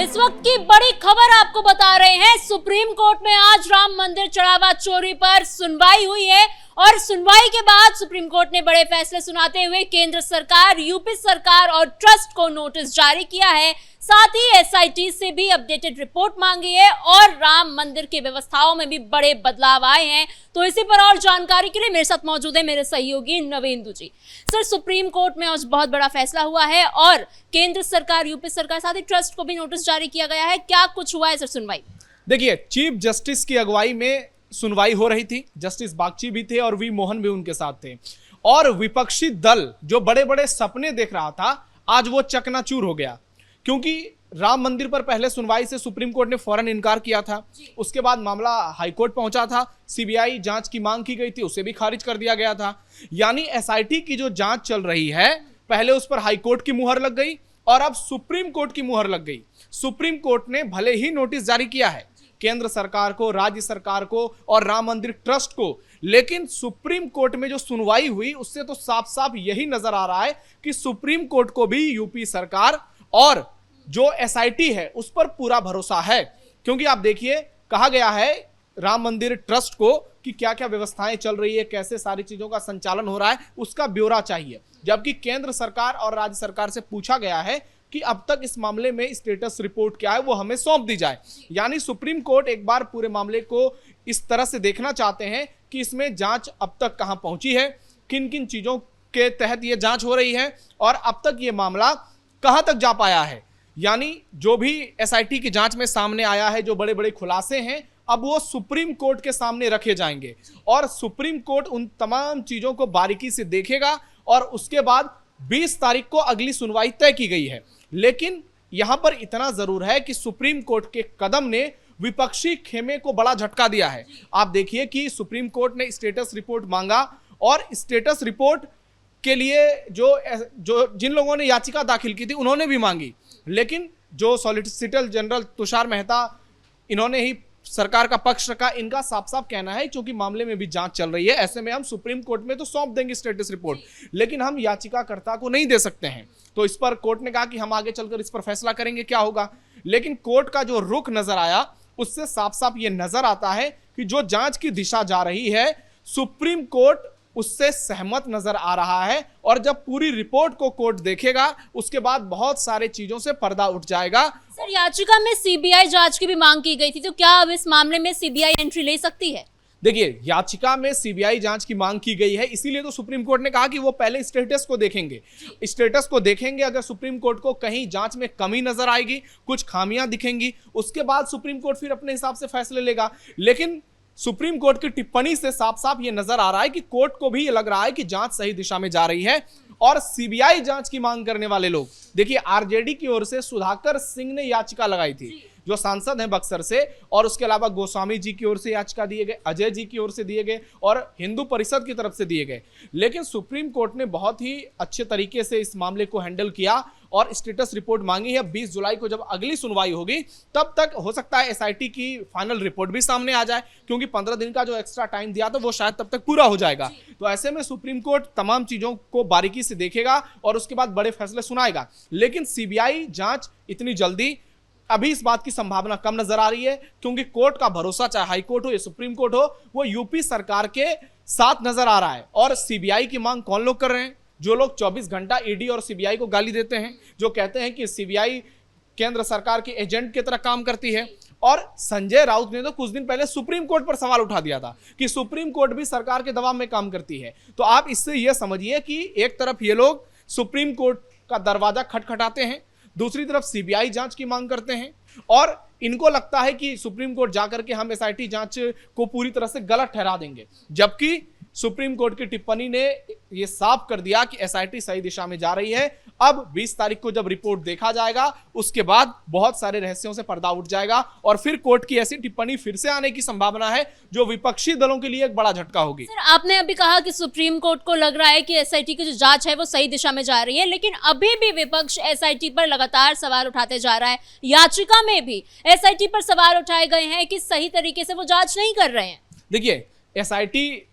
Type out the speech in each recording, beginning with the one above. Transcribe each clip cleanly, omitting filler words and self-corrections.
इस वक्त की बड़ी खबर आपको बता रहे हैं। सुप्रीम कोर्ट में आज राम मंदिर चढ़ावा चोरी पर सुनवाई हुई है और सुनवाई के बाद सुप्रीम कोर्ट ने बड़े फैसले सुनाते हुए केंद्र सरकार, यूपी सरकार और ट्रस्ट को नोटिस जारी किया है। साथ ही एसआईटी से भी अपडेटेड रिपोर्ट मांगी है और राम मंदिर की व्यवस्थाओं में भी बड़े बदलाव आए हैं। तो इसी पर और जानकारी के लिए मेरे साथ मौजूद है मेरे सहयोगी नवेंदु जी। सर, सुप्रीम कोर्ट में आज बहुत बड़ा फैसला हुआ है और केंद्र सरकार, यूपी सरकार, साथ ही ट्रस्ट को भी नोटिस जारी किया गया है। क्या कुछ हुआ है सर सुनवाई? देखिए, चीफ जस्टिस की अगुवाई में सुनवाई हो रही थी। जस्टिस बागची भी थे और वी मोहन भी उनके साथ थे और विपक्षी दल जो बड़े बड़े सपने देख रहा था, आज वो चकनाचूर हो गया, क्योंकि राम मंदिर पर पहले सुनवाई से सुप्रीम कोर्ट ने फौरन इनकार किया था। उसके बाद मामला हाईकोर्ट पहुंचा था, सीबीआई जांच की मांग की गई थी, उसे भी खारिज कर दिया गया था। यानी एसआईटी की जो जांच चल रही है, पहले उस पर हाईकोर्ट की मुहर लग गई और अब सुप्रीम कोर्ट की मुहर लग गई। सुप्रीम कोर्ट ने भले ही नोटिस जारी किया है केंद्र सरकार को, राज्य सरकार को और राम मंदिर ट्रस्ट को, लेकिन सुप्रीम कोर्ट में जो सुनवाई हुई उससे तो साफ साफ यही नजर आ रहा है कि सुप्रीम कोर्ट को भी यूपी सरकार और जो एसआईटी है उस पर पूरा भरोसा है। क्योंकि आप देखिए, कहा गया है राम मंदिर ट्रस्ट को कि क्या क्या व्यवस्थाएं चल रही है, कैसे सारी चीजों का संचालन हो रहा है, उसका ब्यौरा चाहिए। जबकि केंद्र सरकार और राज्य सरकार से पूछा गया है कि अब तक इस मामले में स्टेटस रिपोर्ट क्या है वो हमें सौंप दी जाए। यानी सुप्रीम कोर्ट एक बार पूरे मामले को इस तरह से देखना चाहते हैं कि इसमें जांच अब तक कहां पहुंची है, किन किन चीजों के तहत यह जांच हो रही है और अब तक ये मामला कहां तक जा पाया है। यानी जो भी एसआईटी की जांच में सामने आया है, जो बड़े बड़े खुलासे हैं, अब वो सुप्रीम कोर्ट के सामने रखे जाएंगे और सुप्रीम कोर्ट उन तमाम चीजों को बारीकी से देखेगा और उसके बाद 20 तारीख को अगली सुनवाई तय की गई है। लेकिन यहां पर इतना जरूर है कि सुप्रीम कोर्ट के कदम ने विपक्षी खेमे को बड़ा झटका दिया है। आप देखिए कि सुप्रीम कोर्ट ने स्टेटस रिपोर्ट मांगा और स्टेटस रिपोर्ट के लिए जो जिन लोगों ने याचिका दाखिल की थी उन्होंने भी मांगी, लेकिन जो सॉलिसिटर जनरल तुषार मेहता, इन्होंने ही सरकार का पक्ष रखा। इनका साफ साफ कहना है क्योंकि मामले में भी जांच चल रही है, ऐसे में हम सुप्रीम कोर्ट में तो सौंप देंगे स्टेटस रिपोर्ट, लेकिन हम याचिकाकर्ता को नहीं दे सकते हैं। तो इस पर कोर्ट ने कहा कि हम आगे चलकर इस पर फैसला करेंगे क्या होगा। लेकिन कोर्ट का जो रुख नजर आया उससे साफ साफ ये नजर आता है कि जो जांच की दिशा जा रही है, सुप्रीम कोर्ट उससे सहमत नजर आ रहा है और जब पूरी रिपोर्ट को कोर्ट देखेगा उसके बाद बहुत सारे चीजों से पर्दा उठ जाएगा। सर, याचिका में सीबीआई जांच की भी मांग की गई थी, तो क्या अब इस मामले में सीबीआई एंट्री ले सकती है? देखिए, याचिका में सीबीआई जांच की मांग की गई है, इसीलिए तो सुप्रीम कोर्ट ने कहा कि वो पहले स्टेटस को देखेंगे। स्टेटस को देखेंगे, अगर सुप्रीम कोर्ट को कहीं जांच में कमी नजर आएगी, कुछ खामियां दिखेंगी, उसके बाद सुप्रीम कोर्ट फिर अपने हिसाब से फैसले लेगा। लेकिन सुप्रीम कोर्ट की टिप्पणी से साफ साफ यह नजर आ रहा है कि कोर्ट को भी लग रहा है कि जांच सही दिशा में जा रही है और सीबीआई जांच की मांग करने वाले लोग, देखिए आरजेडी की ओर से सुधाकर सिंह ने याचिका लगाई थी, जो सांसद हैं बक्सर से, और उसके अलावा गोस्वामी जी की ओर से याचिका दिए गए, अजय जी की ओर से दिए गए और हिंदू परिषद की तरफ से दिए गए। लेकिन सुप्रीम कोर्ट ने बहुत ही अच्छे तरीके से इस मामले को हैंडल किया और स्टेटस रिपोर्ट मांगी है। 20 जुलाई को जब अगली सुनवाई होगी तब तक हो सकता है एसआईटी की फाइनल रिपोर्ट भी सामने आ जाए, क्योंकि 15 दिन का जो एक्स्ट्रा टाइम दिया था वो शायद तब तक पूरा हो जाएगा। तो ऐसे में सुप्रीम कोर्ट तमाम चीजों को बारीकी से देखेगा और उसके बाद बड़े फैसले सुनाएगा। लेकिन सीबीआई जांच इतनी जल्दी, अभी इस बात की संभावना कम नजर आ रही है, क्योंकि कोर्ट का भरोसा, चाहे हाई कोर्ट हो या सुप्रीम कोर्ट हो, वो यूपी सरकार के साथ नजर आ रहा है। और सीबीआई की मांग कौन लोग कर रहे हैं? जो लोग 24 घंटा ईडी और सीबीआई को गाली देते हैं, जो कहते हैं कि सीबीआई केंद्र सरकार के एजेंट की तरह काम करती है। और संजय राउत ने तो कुछ दिन पहले सुप्रीम कोर्ट पर सवाल उठा दिया था कि सुप्रीम कोर्ट भी सरकार के दबाव में काम करती है। तो आप इससे यह समझिए कि एक तरफ ये लोग सुप्रीम कोर्ट का दरवाजा खटखटाते हैं, दूसरी तरफ सीबीआई जांच की मांग करते हैं और इनको लगता है कि सुप्रीम कोर्ट जाकर के हम एसआईटी जांच को पूरी तरह से गलत ठहरा देंगे। जबकि सुप्रीम कोर्ट की टिप्पणी ने यह साफ कर दिया कि एसआईटी सही दिशा में जा रही है। अब 20 तारीख को जब रिपोर्ट देखा जाएगा उसके बाद बहुत सारे रहस्यों से पर्दा उठ जाएगा और फिर कोर्ट की ऐसी टिप्पणी फिर से आने की संभावना है जो विपक्षी दलों के लिए एक बड़ा झटका होगी। सर, आपने अभी कहा कि सुप्रीम कोर्ट को लग रहा है कि एसआईटी की जो जांच है वो सही दिशा में जा रही है, लेकिन अभी भी विपक्ष एसआईटी पर लगातार सवाल उठाते जा रहा है। याचिका में भी एसआईटी पर सवाल उठाए गए हैं कि सही तरीके से वो जांच नहीं कर रहे हैं। देखिए, एसआईटी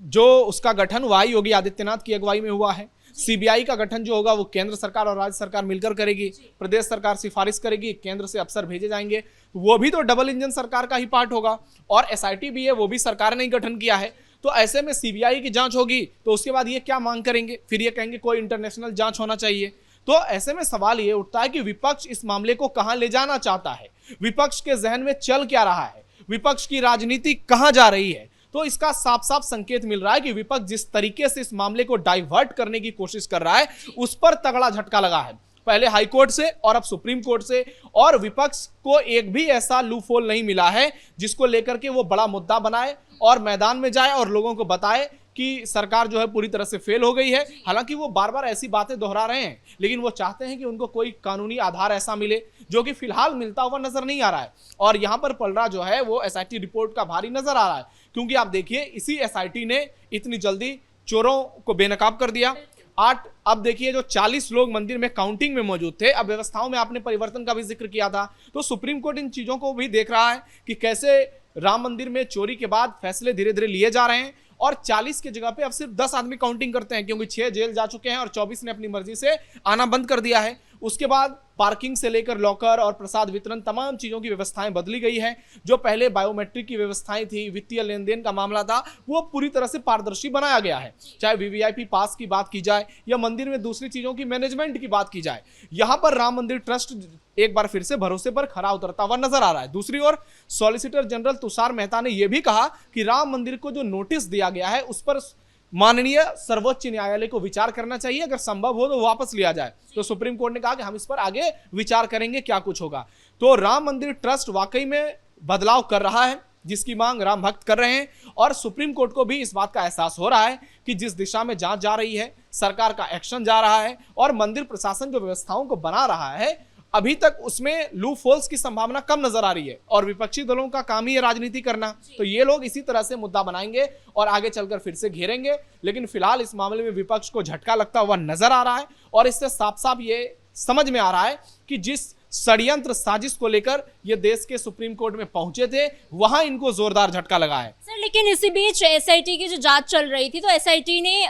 जो उसका गठन हुआ योगी आदित्यनाथ की अगुवाई में हुआ है, सीबीआई का गठन जो होगा वो केंद्र सरकार और राज्य सरकार मिलकर करेगी, प्रदेश सरकार सिफारिश करेगी, केंद्र से अफसर भेजे जाएंगे, वो भी तो डबल इंजन सरकार का ही पार्ट होगा। और एसआईटी भी है, वो भी सरकार ने ही गठन किया है। तो ऐसे में सीबीआई की जांच होगी तो उसके बाद ये क्या मांग करेंगे, फिर ये कहेंगे कोई इंटरनेशनल जांच होना चाहिए। तो ऐसे में सवाल ये उठता है कि विपक्ष इस मामले को कहां ले जाना चाहता है, विपक्ष के जहन में चल क्या रहा है, विपक्ष की राजनीति कहां जा रही है। तो इसका साफ साफ संकेत मिल रहा है कि विपक्ष जिस तरीके से इस मामले को डाइवर्ट करने की कोशिश कर रहा है उस पर तगड़ा झटका लगा है, पहले हाई कोर्ट से और अब सुप्रीम कोर्ट से। और विपक्ष को एक भी ऐसा लूपहोल नहीं मिला है जिसको लेकर के वो बड़ा मुद्दा बनाए और मैदान में जाए और लोगों को बताए कि सरकार जो है पूरी तरह से फेल हो गई है। हालांकि वो बार बार ऐसी बातें दोहरा रहे हैं, लेकिन वो चाहते हैं कि उनको कोई कानूनी आधार ऐसा मिले जो कि फिलहाल मिलता हुआ नजर नहीं आ रहा है। और यहां पर पलड़ा जो है वो एसआईटी रिपोर्ट का भारी नजर आ रहा है, क्योंकि आप देखिए इसी एसआईटी ने इतनी जल्दी चोरों को बेनकाब कर दिया। अब देखिए जो 40 लोग मंदिर में काउंटिंग में मौजूद थे, अब व्यवस्थाओं में आपने परिवर्तन का भी जिक्र किया था। तो सुप्रीम कोर्ट इन चीजों को भी देख रहा है कि कैसे राम मंदिर में चोरी के बाद फैसले धीरे धीरे लिए जा रहे हैं और 40 की जगह पे अब सिर्फ 10 आदमी काउंटिंग करते हैं, क्योंकि 6 जेल जा चुके हैं और 24 ने अपनी मर्जी से आना बंद कर दिया है। उसके बाद पार्किंग से लेकर लॉकर और प्रसाद वितरण तमाम चीजों की व्यवस्थाएं बदली गई है। जो पहले बायोमेट्रिक की व्यवस्थाएं थी, वित्तीय लेन देन का मामला था, वो पूरी तरह से पारदर्शी बनाया गया है। चाहे वीवीआईपी पास की बात की जाए या मंदिर में दूसरी चीजों की मैनेजमेंट की बात की जाए, यहां पर राम मंदिर ट्रस्ट एक बार फिर से भरोसे पर खरा उतरता हुआ नजर आ रहा है। दूसरी ओर सॉलिसिटर जनरल तुषार मेहता ने यह भी कहा कि राम मंदिर को जो नोटिस दिया गया है उस पर माननीय सर्वोच्च न्यायालय को विचार करना चाहिए, अगर संभव हो तो वापस लिया जाए। तो सुप्रीम कोर्ट ने कहा कि हम इस पर आगे विचार करेंगे क्या कुछ होगा। तो राम मंदिर ट्रस्ट वाकई में बदलाव कर रहा है, जिसकी मांग राम भक्त कर रहे हैं। और सुप्रीम कोर्ट को भी इस बात का एहसास हो रहा है कि जिस दिशा में जांच जा रही है, सरकार का एक्शन जा रहा है और मंदिर प्रशासन जो व्यवस्थाओं को बना रहा है, अभी तक उसमें लूप होल्स की संभावना कम नजर आ रही है। और विपक्षी दलों का काम ही है राजनीति करना, तो ये लोग इसी तरह से मुद्दा बनाएंगे और आगे चलकर फिर से घेरेंगे। लेकिन फिलहाल इस मामले में विपक्ष को झटका लगता हुआ नजर आ रहा है और इससे साफ साफ ये समझ में आ रहा है कि जिस षड्यंत्र साजिश को लेकर ये देश के सुप्रीम कोर्ट में पहुंचे थे, वहां इनको जोरदार झटका लगा है। सर, लेकिन इसी बीच एसआईटी की जो जांच चल रही थी, तो एसआईटी ने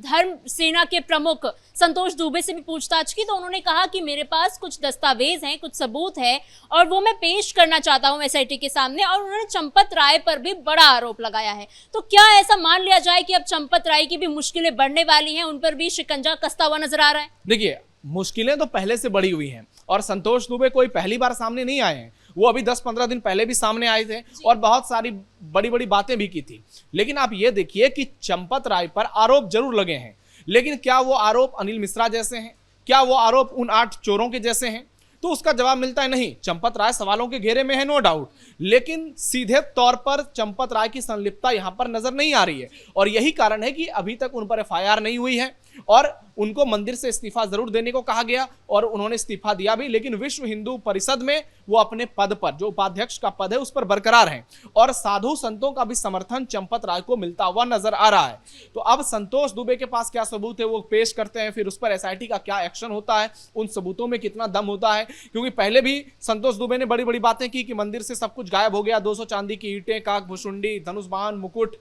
धर्म सेना के प्रमुख संतोष दुबे से भी पूछताछ की। तो उन्होंने कहा कि मेरे पास कुछ दस्तावेज हैं, कुछ सबूत है और वो मैं पेश करना चाहता हूं एसआईटी के सामने। और उन्होंने चंपत राय पर भी बड़ा आरोप लगाया है। तो क्या ऐसा मान लिया जाए कि अब चंपत राय की भी मुश्किलें बढ़ने वाली हैं, उन पर भी शिकंजा कसता हुआ नजर आ रहा है? देखिए, मुश्किलें तो पहले से बढ़ी हुई हैं और संतोष दुबे कोई पहली बार सामने नहीं आए हैं, वो अभी 10-15 दिन पहले भी सामने आए थे और बहुत सारी बड़ी बड़ी बातें भी की थी। लेकिन आप ये देखिए कि चंपत राय पर आरोप जरूर लगे हैं, लेकिन क्या वो आरोप अनिल मिश्रा जैसे हैं, क्या वो आरोप उन 8 चोरों के जैसे हैं? तो उसका जवाब मिलता है नहीं। चंपत राय सवालों के घेरे में है, नो डाउट, लेकिन सीधे तौर पर चंपत राय की संलिप्तता यहां पर नजर नहीं आ रही है और यही कारण है कि अभी तक उन पर एफआईआर नहीं हुई है। और उनको मंदिर से इस्तीफा जरूर देने को कहा गया और उन्होंने इस्तीफा दिया भी, लेकिन विश्व हिंदू परिषद में वो अपने पद पर, जो उपाध्यक्ष का पद है, उस पर बरकरार हैं और साधु संतों का भी समर्थन चंपत राय को मिलता हुआ नजर आ रहा है। तो अब संतोष दुबे के पास क्या सबूत है वो पेश करते हैं, फिर उस पर एसआईटी का क्या एक्शन होता है, उन सबूतों में कितना दम होता है। क्योंकि पहले भी संतोष दुबे ने बड़ी बड़ी बातें की कि मंदिर से सब कुछ गायब हो गया, 200 चांदी की ईंटें, काक भुसुंडी, धनुष बाण, मुकुट,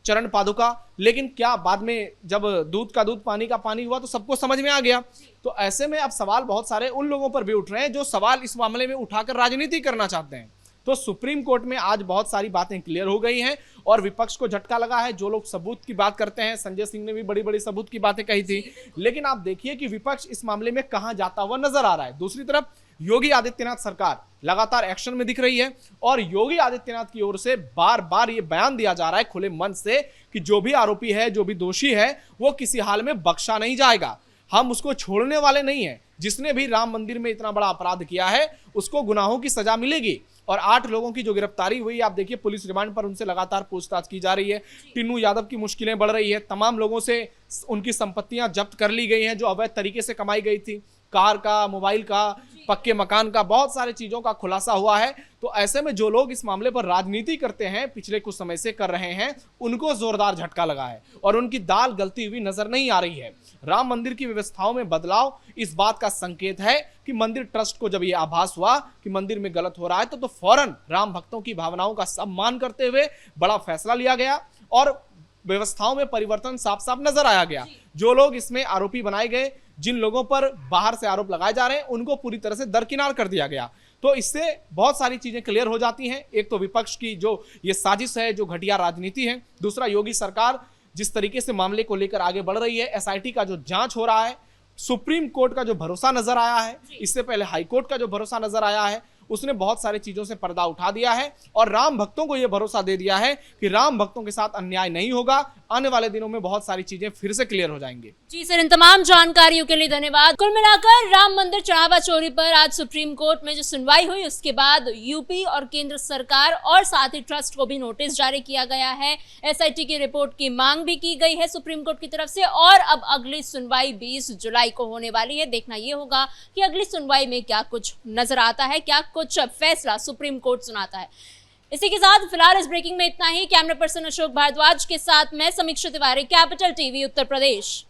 चरण पादुका, लेकिन क्या बाद में जब दूध का दूध पानी का पानी हुआ तो सबको समझ में आ गया। तो ऐसे में अब सवाल बहुत सारे उन लोगों पर भी उठ रहे हैं जो सवाल इस मामले में उठाकर राजनीति करना चाहते हैं। तो सुप्रीम कोर्ट में आज बहुत सारी बातें क्लियर हो गई हैं और विपक्ष को झटका लगा है। जो लोग सबूत की बात करते हैं, संजय सिंह ने भी बड़ी बड़ी सबूत की बातें कही थी, लेकिन आप देखिए कि विपक्ष इस मामले में कहां जाता हुआ नजर आ रहा है। दूसरी तरफ योगी आदित्यनाथ सरकार लगातार एक्शन में दिख रही है और योगी आदित्यनाथ की ओर से बार बार ये बयान दिया जा रहा है खुले मन से कि जो भी आरोपी है, जो भी दोषी है, वो किसी हाल में बख्शा नहीं जाएगा, हम उसको छोड़ने वाले नहीं हैं। जिसने भी राम मंदिर में इतना बड़ा अपराध किया है उसको गुनाहों की सजा मिलेगी। और 8 लोगों की जो गिरफ्तारी हुई, आप देखिए पुलिस रिमांड पर उनसे लगातार पूछताछ की जा रही है। टिन्नू यादव की मुश्किलें बढ़ रही है, तमाम लोगों से उनकी संपत्तियां जब्त कर ली गई हैं जो अवैध तरीके से कमाई गई थी, कार का, मोबाइल का, पक्के मकान का, बहुत सारी चीजों का खुलासा हुआ है। तो ऐसे में जो लोग इस मामले पर राजनीति करते हैं, पिछले कुछ समय से कर रहे हैं, उनको जोरदार झटका लगा है और उनकी दाल गलती हुई नजर नहीं आ रही है। राम मंदिर की व्यवस्थाओं में बदलाव इस बात का संकेत है कि मंदिर ट्रस्ट को जब यह आभास हुआ कि मंदिर में गलत हो रहा है तो फौरन राम भक्तों की भावनाओं का सम्मान करते हुए बड़ा फैसला लिया गया और व्यवस्थाओं में परिवर्तन साफ साफ नजर आया गया। जो लोग इसमें आरोपी बनाए गए, जिन लोगों पर बाहर से आरोप लगाए जा रहे हैं, उनको पूरी तरह से दरकिनार कर दिया गया। तो इससे बहुत सारी चीजें क्लियर हो जाती हैं। एक तो विपक्ष की जो ये साजिश है, जो घटिया राजनीति है, दूसरा योगी सरकार जिस तरीके से मामले को लेकर आगे बढ़ रही है, एसआईटी का जो जांच हो रहा है, सुप्रीम कोर्ट का जो भरोसा नजर आया है, इससे पहले हाई कोर्ट का जो भरोसा नजर आया है, उसने बहुत सारी चीजों से पर्दा उठा दिया है और राम भक्तों को यह भरोसा दे दिया है कि राम भक्तों के साथ अन्याय नहीं होगा। आने वाले दिनों में बहुत सारी चीजें फिर से क्लियर हो जाएंगी। जी सर, इन तमाम जानकारियों के लिए धन्यवाद। कुल मिलाकर राम मंदिर चढ़ावा चोरी पर आज सुप्रीम कोर्ट में जो सुनवाई हुई, उसके बाद यूपी और केंद्र सरकार और साथ ही ट्रस्ट को भी नोटिस जारी किया गया है। एसआईटी की रिपोर्ट की मांग भी की गई है सुप्रीम कोर्ट की तरफ से और अब अगली सुनवाई 20 जुलाई को होने वाली है। देखना यह होगा कि अगली सुनवाई में क्या कुछ नजर आता है, क्या कुछ फैसला सुप्रीम कोर्ट सुनाता है। इसी के साथ फिलहाल इस ब्रेकिंग में इतना ही। कैमरा पर्सन अशोक भारद्वाज के साथ मैं समीक्षा तिवारी, कैपिटल टीवी उत्तर प्रदेश।